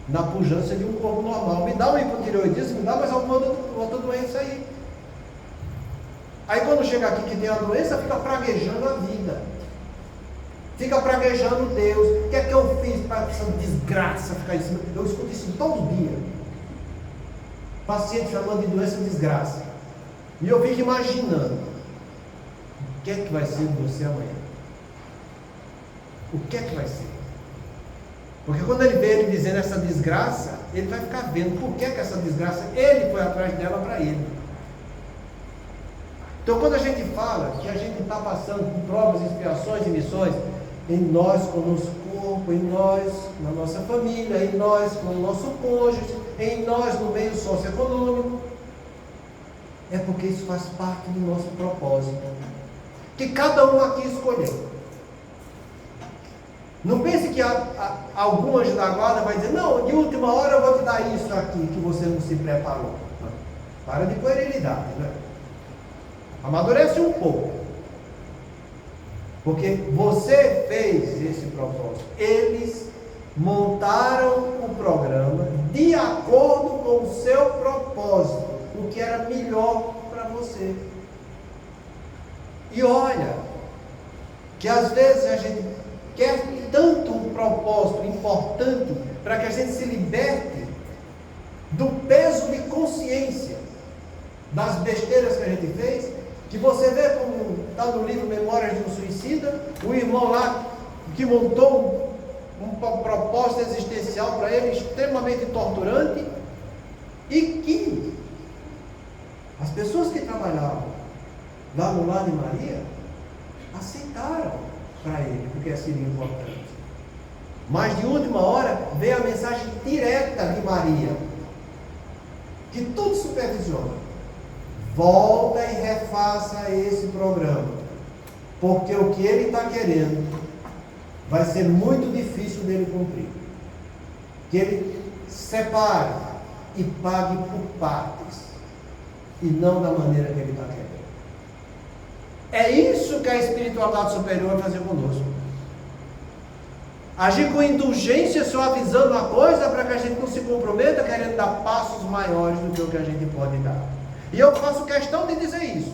na pujança de um corpo normal. Me dá um hipotireoidismo, me dá mais alguma outra doença aí. Aí quando chega aqui que tem a doença, fica praguejando a vida. Fica praguejando Deus. O que é que eu fiz para essa desgraça ficar em cima? Eu escuto isso todo dia. Paciente chamando de doença desgraça. E eu fico imaginando, o que é que vai ser de você amanhã? O que é que vai ser? Porque quando ele vê ele dizendo essa desgraça, ele vai ficar vendo por que essa desgraça, ele foi atrás dela para ele. Então quando a gente fala que a gente está passando por provas, expiações e missões, em nós com o nosso corpo, em nós, na nossa família, em nós com o nosso cônjuge, em nós no meio socioeconômico, é porque isso faz parte do nosso propósito, que cada um aqui escolheu. Não pense que algum anjo da guarda vai dizer, não, de última hora eu vou te dar isso aqui, que você não se preparou. Não. Para de puerilidade, né? Amadurece um pouco. Porque você fez esse propósito. Eles montaram o programa de acordo com o seu propósito, o que era melhor para você. E olha, que às vezes a gente quer tanto um propósito importante para que a gente se liberte do peso de consciência das besteiras que a gente fez, que você vê como está no livro Memórias de um Suicida, o irmão lá que montou uma proposta existencial para ele extremamente torturante, e que as pessoas que trabalhavam lá no Lar de Maria aceitaram para ele, porque seria importante. Mas de última hora veio a mensagem direta de Maria, que tudo supervisiona. Volta e refaça esse programa, porque o que ele está querendo vai ser muito difícil dele cumprir. Que ele separe e pague por partes, e não da maneira que ele está querendo. É isso que a espiritualidade superior vai fazer conosco. Agir com indulgência, suavizando a coisa, para que a gente não se comprometa querendo dar passos maiores do que o que a gente pode dar. E eu faço questão de dizer isso,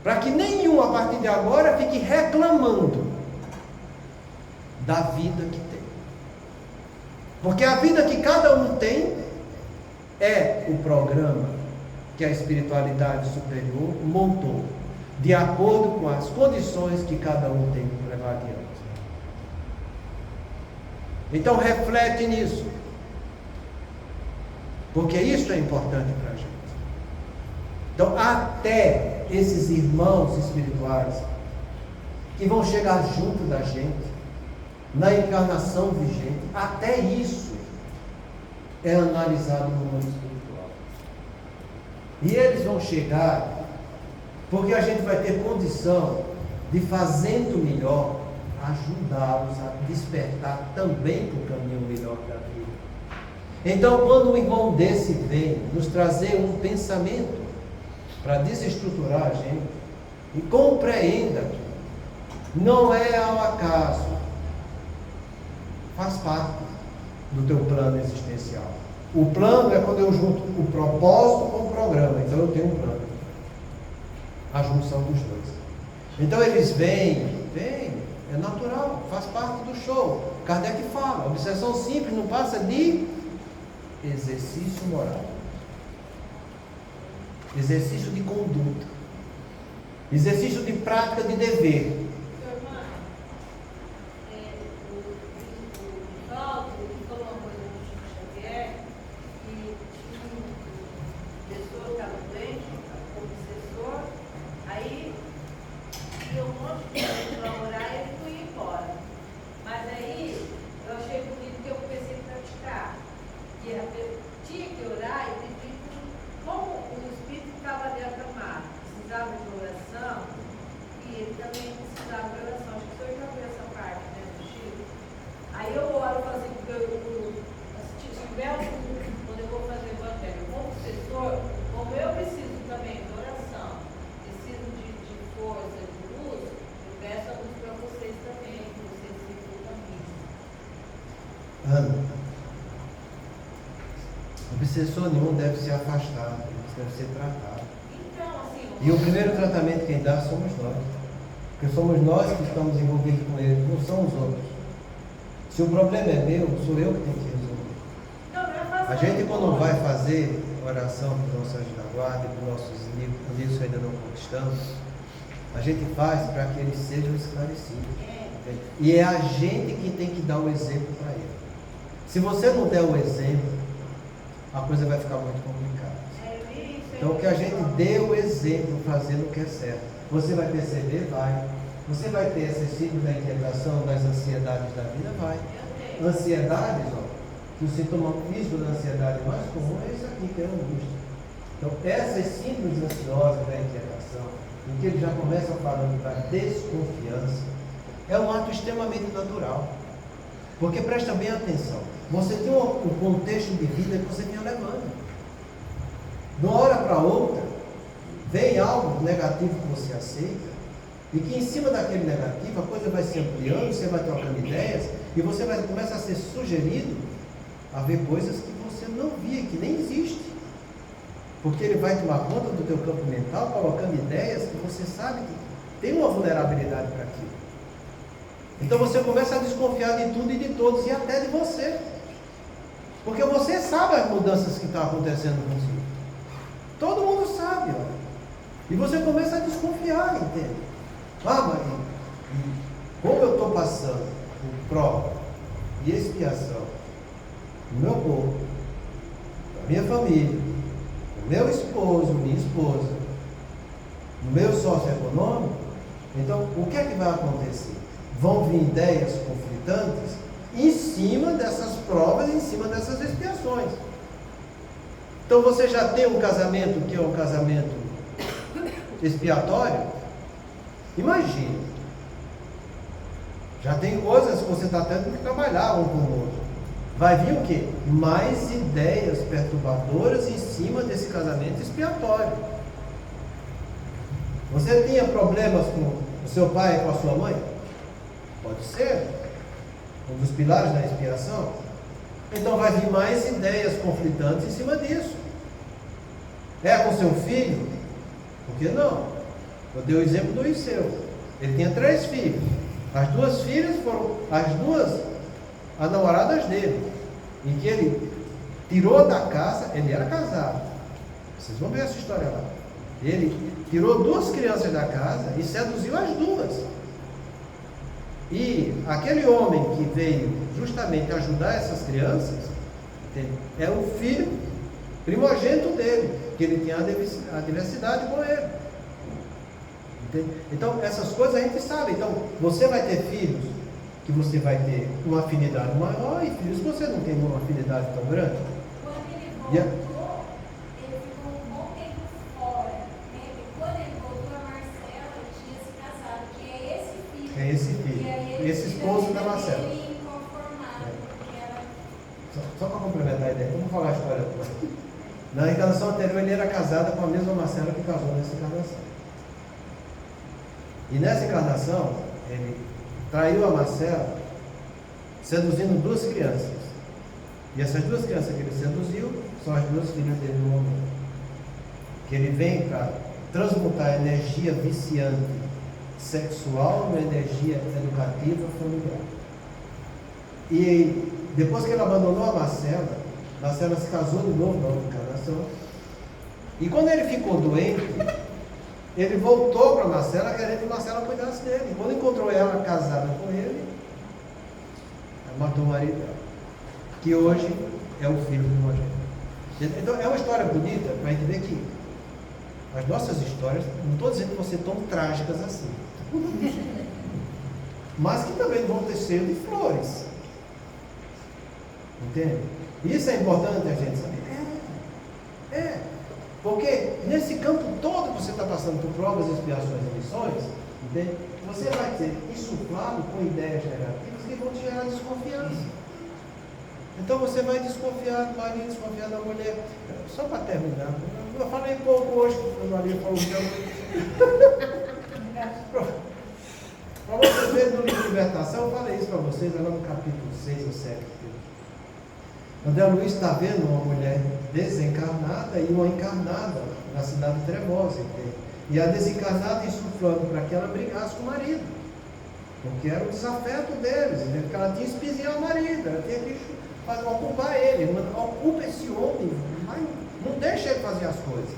para que nenhum, a partir de agora, fique reclamando da vida que tem. Porque a vida que cada um tem é o programa que a espiritualidade superior montou, de acordo com as condições que cada um tem para levar adiante. Então reflete nisso, porque isso é importante para a gente. Então até esses irmãos espirituais que vão chegar junto da gente na encarnação vigente, até isso é analisado no mundo espiritual. E eles vão chegar porque a gente vai ter condição de, fazendo melhor, ajudá-los a despertar também para o caminho melhor da vida. Então, quando um irmão desse vem nos trazer um pensamento para desestruturar a gente, e compreenda que não é ao acaso, faz parte do teu plano existencial. O plano é quando eu junto o propósito com o programa. Então eu tenho um plano. A junção dos dois. Então eles vêm, é natural, faz parte do show. Kardec fala, obsessão simples não passa de exercício moral. Exercício de conduta. Exercício de prática de dever. Obsessor nenhum deve ser afastado, deve ser tratado. E o primeiro tratamento quem dá somos nós. Porque somos nós que estamos envolvidos com ele, não são os outros. Se o problema é meu, sou eu que tenho que resolver. A gente, quando vai fazer oração para os nossos anjos da guarda e para os nossos amigos que ainda não conquistamos, a gente faz para que eles sejam esclarecidos. E é a gente que tem que dar o exemplo para ele. Se você não der o exemplo, a coisa vai ficar muito complicada. Então, que a gente dê o exemplo fazendo o que é certo. Você vai perceber? Vai. Você vai ter esses ciclos da inquietação, das ansiedades da vida? Vai. Ansiedades, que o sintoma físico da ansiedade mais comum é isso aqui, que é a angústia. Então, essas síndromes ansiosas da inquietação, em que ele já começa falando da desconfiança, é um ato extremamente natural. Porque presta bem atenção, você tem um contexto de vida que você vem levando. De uma hora para outra, vem algo negativo que você aceita, e que em cima daquele negativo a coisa vai se ampliando, você vai trocando ideias, e você vai começar a ser sugerido a ver coisas que você não via, que nem existe. Porque ele vai tomar conta do teu campo mental, colocando ideias que você sabe que tem uma vulnerabilidade para aquilo. Então você começa a desconfiar de tudo e de todos, e até de você. Porque você sabe as mudanças que estão acontecendo consigo. Todo mundo sabe, ó. E você começa a desconfiar, entende? Mas como eu estou passando por prova e expiação no meu corpo, na minha família, no meu esposo, minha esposa, no meu sócio econômico, então o que é que vai acontecer? Vão vir ideias conflitantes em cima dessas provas, em cima dessas expiações. Então você já tem um casamento que é um casamento expiatório? Imagine. Já tem coisas que você está tendo que trabalhar um com o outro. Vai vir o quê? Mais ideias perturbadoras em cima desse casamento expiatório. Você tinha problemas com o seu pai e com a sua mãe? Pode ser. Um dos pilares da expiação. Então vai vir mais ideias conflitantes em cima disso. É com seu filho? Por que não? Eu dei o exemplo do Iseu. Ele tinha 3 filhos. As 2 filhas foram as namoradas dele. Em que ele tirou da casa, ele era casado. Vocês vão ver essa história lá. Ele tirou 2 crianças da casa e seduziu as 2. E aquele homem que veio justamente ajudar essas crianças, é o filho primogênito dele, que ele tinha a diversidade com ele. Entende? Então, essas coisas a gente sabe. Então, você vai ter filhos que você vai ter uma afinidade maior e filhos que você não tem uma afinidade tão grande. Quando ele voltou, ele ficou um bom tempo fora. Né? E quando ele voltou, a Marcela tinha se casado, que é esse filho. É esse filho. Esse esposo da Marcela. Só para complementar a ideia, vamos falar a história toda. Na encarnação anterior, ele era casado com a mesma Marcela que casou nessa encarnação. E nessa encarnação, ele traiu a Marcela, seduzindo 2 crianças. E essas duas crianças que ele seduziu são as duas filhas dele no momento. Que ele vem para transmutar a energia viciante sexual numa energia educativa familiar. E depois que ele abandonou a Marcela se casou de novo na outra encarnação. E quando ele ficou doente, ele voltou para Marcela querendo que Marcela cuidasse dele. E quando encontrou ela casada com ele, ela matou o marido dela, que hoje é o filho do Rogério. Então é uma história bonita para a gente ver que as nossas histórias, não estou dizendo que vão ser tão trágicas assim, mas que também vão ter cheio de flores. Entende? Isso é importante a gente saber. Porque nesse campo todo que você está passando por provas, expiações e lições, entende? Você vai ser insuflado com ideias negativas que vão te gerar desconfiança. Então você vai desconfiar do marido, desconfiar da mulher. Só para terminar, eu falei pouco hoje, porque o marido falou para vocês verem no livro de Libertação, eu falei isso para vocês agora no capítulo 6 ou 7. André Luiz está vendo uma mulher desencarnada e uma encarnada na cidade trevosa, entende? E a desencarnada insuflando para que ela brigasse com o marido, porque era o desafeto deles, entende? Porque ela tinha que espizinhar o marido, ela tinha que ocupar ele, ocupa esse homem, não deixa ele fazer as coisas,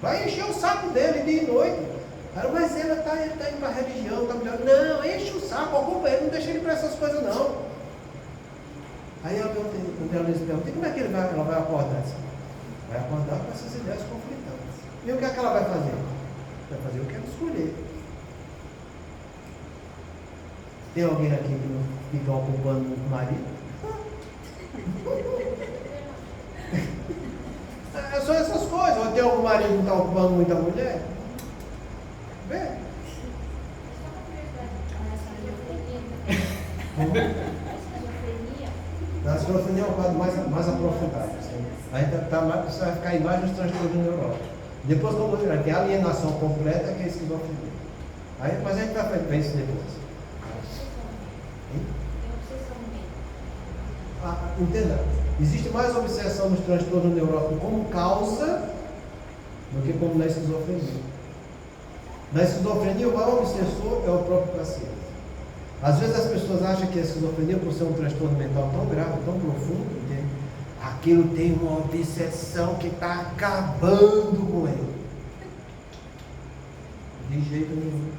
vai encher o saco dele dia e noite. Mas ele está indo para a religião, está melhor. Não, enche o saco, ocupa ele, não deixa ele para essas coisas não. Aí eu perguntei, como é que ela vai acordar? Vai acordar com essas ideias conflitantes. E o que é que ela vai fazer? Vai fazer o que ela escolher. Tem alguém aqui que não fica ocupando o marido? É só essas coisas. Ou tem algum marido que não está ocupando muita mulher? Vê. A esquizofrenia é um quadro mais aprofundado. Aí você vai ficar embaixo dos transtornos neuróticos. Depois vamos ver que a alienação completa que é a esquizofrenia. Mas a gente vai ver isso depois. Entenda, existe mais obsessão nos transtornos neuróticos como causa do que como na esquizofrenia. Na esquizofrenia, o maior obsessor é o próprio paciente. Às vezes as pessoas acham que a esquizofrenia, por ser um transtorno mental tão grave, tão profundo, entende? Aquilo tem uma obsessão que está acabando com ele. De jeito nenhum.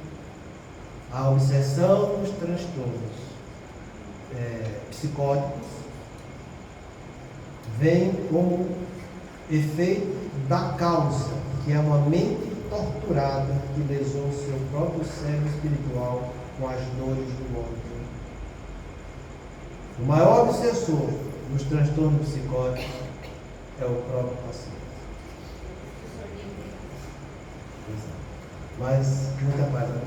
A obsessão nos transtornos psicóticos vem como efeito da causa, que é uma mente torturada que lesou o seu próprio cérebro espiritual com as dores do homem. O maior obsessor dos transtornos psicóticos é o próprio paciente. Mas muita paz, né?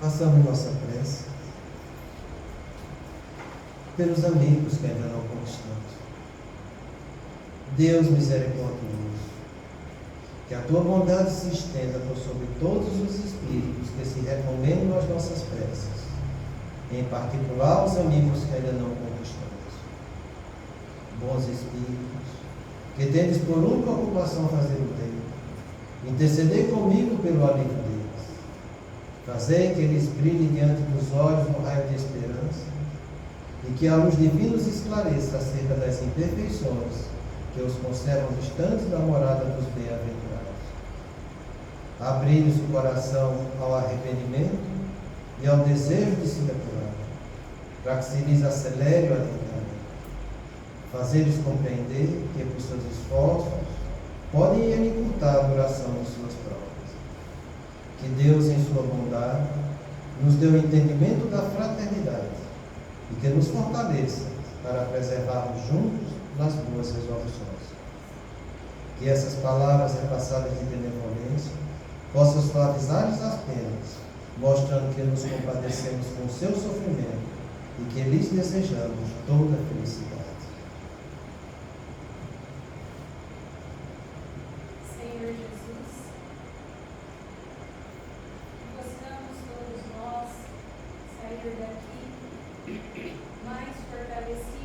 Façamos nossa prece pelos amigos que ainda não conquistamos. Deus misericordioso, que a tua bondade se estenda por sobre todos os espíritos que se recomendam às nossas preces, em particular os amigos que ainda não conquistamos. Bons espíritos, que tendes por única ocupação fazer o bem, intercedei comigo pelo alívio deles. Fazei que eles brilhem diante dos olhos no raio de esperança e que a luz divina os esclareça acerca das imperfeições que os conservam distantes da morada dos bem-aventurados. Abri-lhes o coração ao arrependimento e ao desejo de se depurar, para que se lhes acelere o adiantamento. Fazer-lhes compreender que, por seus esforços, podem encurtar a duração de suas provas. Que Deus, em sua bondade, nos dê o entendimento da fraternidade e que nos fortaleça para preservarmos juntos nas boas resoluções. Que essas palavras repassadas de benevolência possam suavizar-lhes as penas, mostrando que nos compadecemos com o seu sofrimento e que lhes desejamos toda a felicidade. Senhor Jesus, possamos todos nós sair daqui mais fortalecidos